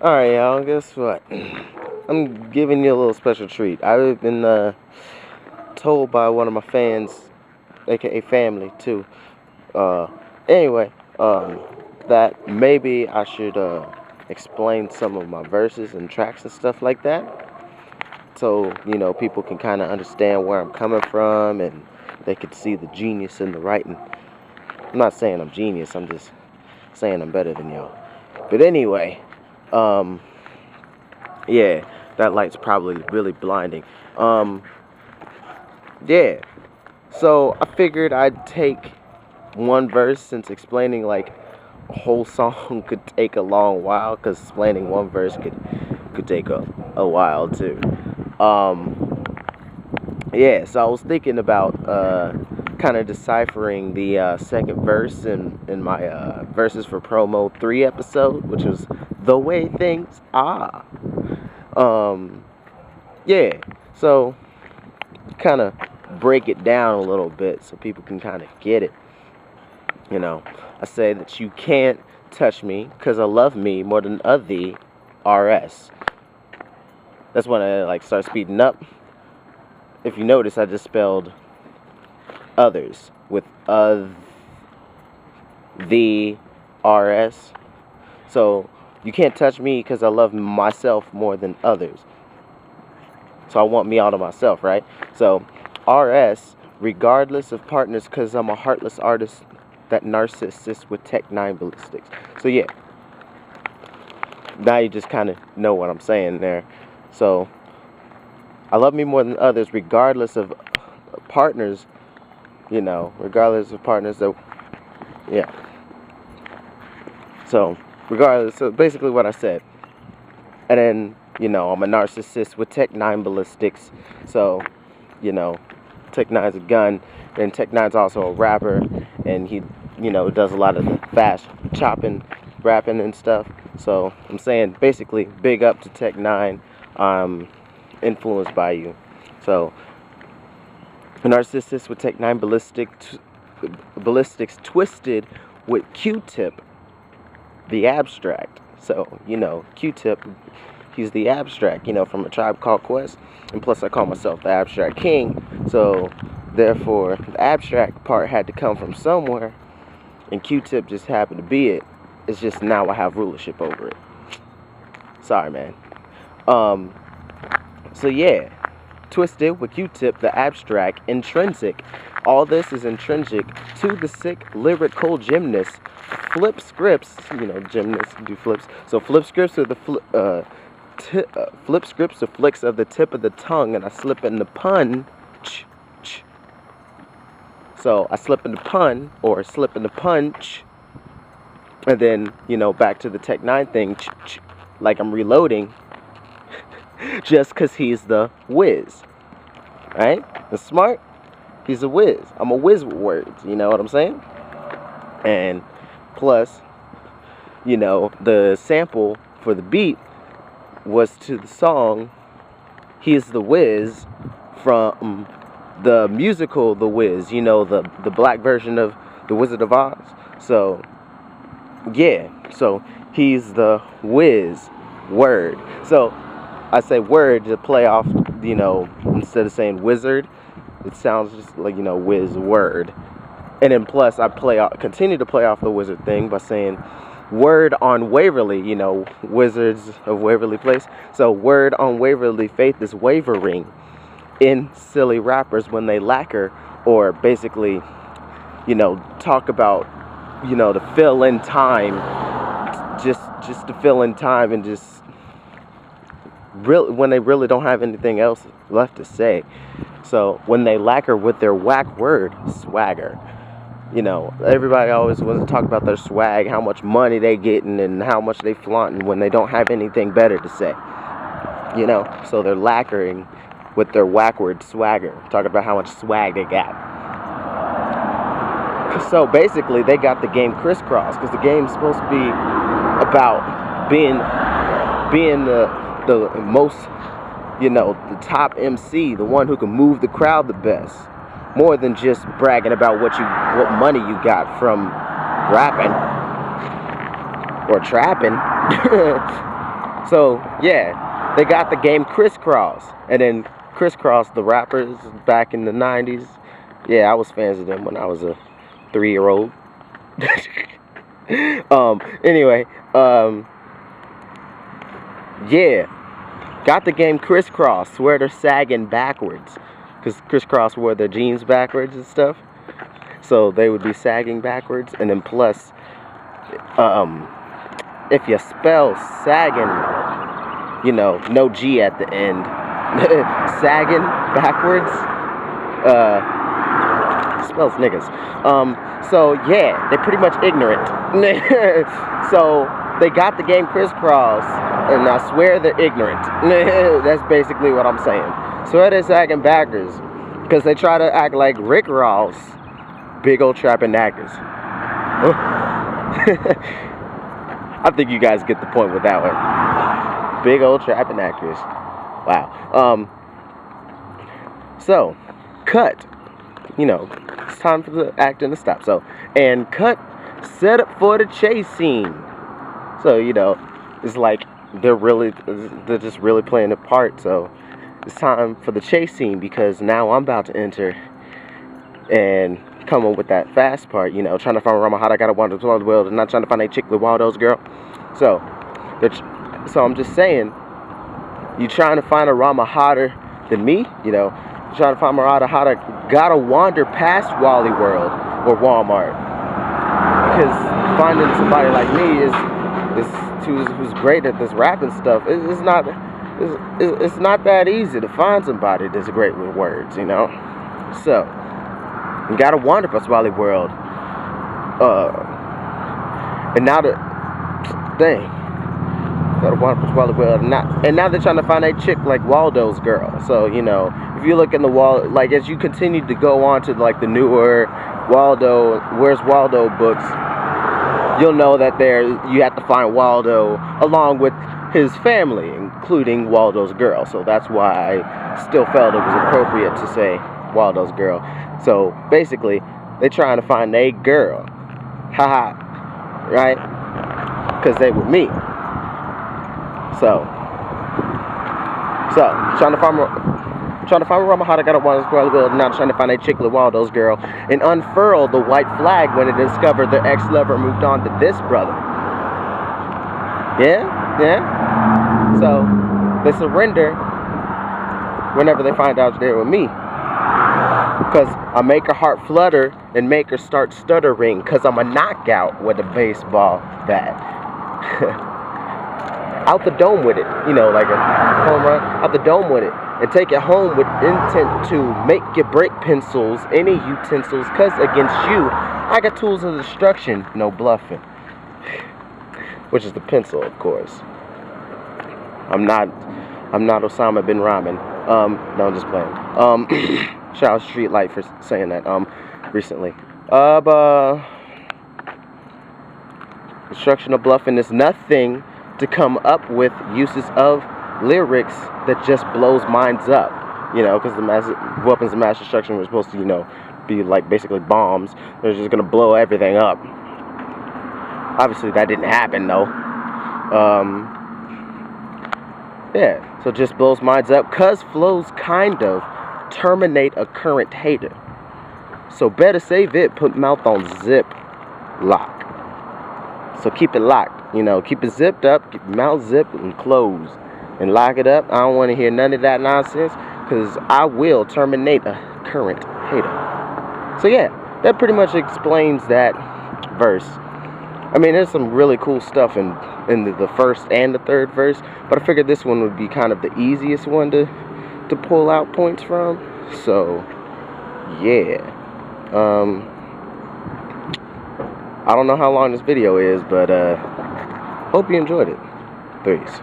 Alright, y'all, guess what? I'm giving you a little special treat. I've been told by one of my fans, aka family, too. Anyway, that maybe I should explain some of my verses and tracks and stuff like that. So, people can kind of understand where I'm coming from and they could see the genius in the writing. I'm not saying I'm genius, I'm just saying I'm better than y'all. But anyway, yeah, that light's probably really blinding. Yeah, so I figured I'd take one verse, since explaining like a whole song could take a long while, because explaining one verse could take a while too. Yeah, so I was thinking about kind of deciphering the second verse in my Verses for Promo 3 episode, which was The Way Things Are. Yeah, so kind of break it down a little bit so people can kind of get it. I say that you can't touch me because I love me more than oth-e RS. That's when I start speeding up. If you notice, I just spelled others with the RS. So you can't touch me because I love myself more than others. So I want me out of myself, right? So RS, regardless of partners, because I'm a heartless artist, that narcissist with Tech N9ne ballistics. So yeah, now you just kind of know what I'm saying there. So I love me more than others, regardless of partners, regardless of partners, that, yeah. So, regardless, so basically what I said. And then, I'm a narcissist with Tech N9ne ballistics, so, Tech N9ne's a gun, and Tech N9ne's also a rapper, and he, does a lot of fast chopping, rapping and stuff. So, I'm saying, basically, big up to Tech N9ne. Influenced by you. So, a narcissist with Tech N9ne ballistics twisted with Q-tip, the abstract. So, Q-tip, he's the abstract, from A Tribe Called Quest. And plus I call myself the abstract king. So, therefore, the abstract part had to come from somewhere. And Q-tip just happened to be it. It's just now I have rulership over it. Sorry, man. So yeah, twisted with Q-tip, the abstract, intrinsic. All this is intrinsic to the sick lyrical gymnast. Flip scripts, gymnasts do flips. So flip scripts are the flip scripts are flicks of the tip of the tongue, and I slip in the pun. So I slip in the pun, or slip in the punch, and then back to the Tech N9ne thing, like I'm reloading. Just because he's the whiz, right? The smart, he's a whiz. I'm a whiz with words, you know what I'm saying? And plus, the sample for the beat was to the song He's the Whiz from the musical The Wiz, the black version of The Wizard of Oz. So, yeah, so he's the whiz word. So I say word to play off, instead of saying wizard, it sounds just like, whiz word. And then plus I continue to play off the wizard thing by saying word on Waverly, Wizards of Waverly Place. So word on Waverly faith is wavering in silly rappers when they lacquer, or basically, talk about, to fill in time, just to fill in time, and just when they really don't have anything else left to say. So when they lacquer with their whack word, swagger. Everybody always wants to talk about their swag, how much money they getting and how much they flaunting when they don't have anything better to say. So they're lacquering with their whack word, swagger, talking about how much swag they got. So basically they got the game Kriss Krossed, because the game's supposed to be about being the most, the top MC, the one who can move the crowd the best, more than just bragging about what money you got from rapping or trapping. So yeah, they got the game Kriss Krossed, and then Kriss Krossed, the rappers back in the 90s. Yeah, I was fans of them when I was a 3-year-old. Anyway, yeah, got the game Kriss Krossed, where they're sagging backwards, because Kriss Krossed wore their jeans backwards and stuff, so they would be sagging backwards. And then plus, if you spell sagging, you know, no G at the end, sagging backwards, spells niggas. So yeah, they're pretty much ignorant. So they got the game Kriss Krossed, and I swear they're ignorant. That's basically what I'm saying. Swear they're sagging backwards, because they try to act like Rick Ross, big old trapping actors. I think you guys get the point with that one. Big old trapping actors. Wow. So, cut. You know, it's time for the acting to stop. So, and cut, set up for the chase scene. So, you know, it's like they're just really playing a part. So, it's time for the chase scene, because now I'm about to enter and come up with that fast part, you know, trying to find Rama Hada, gotta wander through the world, and not trying to find a chick with Waldo's girl. So I'm just saying, you trying to find a Rama hotter than me, you know, you're trying to find a Rama hotter, gotta wander past Wally World or Walmart, because finding somebody like me who's great at this rapping stuff, it's not that easy to find somebody that's great with words, you know. So you gotta wander past Wally World. And now gotta wander past Wally World. And now they're trying to find a chick like Waldo's girl. So, you know, if you look in the wall, like as you continue to go on to like the newer Waldo, Where's Waldo books, you'll know that you have to find Waldo along with his family, including Waldo's girl. So that's why I still felt it was appropriate to say Waldo's girl. So basically, they're trying to find a girl. Haha. Right? Because they were me. So trying to find Rama Hada, got a Waldo's girl, now trying to find a chick with Waldo's girl, and unfurl the white flag when it discovered their ex-lover moved on to this brother. Yeah? So they surrender whenever they find out they're with me. Because I make her heart flutter and make her start stuttering, because I'm a knockout with a baseball bat. Out the dome with it, you know, like a home run, out the dome with it, and take it home with intent to make your break pencils, any utensils, because against you, I got tools of destruction, no bluffing. Which is the pencil, of course. I'm not Osama bin Laden. No, I'm just playing. Shout out Streetlight for saying that recently. Destruction of bluffing is nothing to come up with uses of lyrics that just blows minds up, you know, because the weapons of mass destruction were supposed to, you know, be like basically bombs. They're just gonna blow everything up. Obviously that didn't happen though. Yeah, so it just blows minds up, cause flows kind of terminate a current hater. So better save it, put mouth on zip lock. So keep it locked, you know, keep it zipped up, keep your mouth zipped and closed, and lock it up. I don't want to hear none of that nonsense, because I will terminate a current hater. So yeah, that pretty much explains that verse. I mean, there's some really cool stuff in the first and the third verse, but I figured this one would be kind of the easiest one to pull out points from. So yeah, I don't know how long this video is, but hope you enjoyed it. Peace.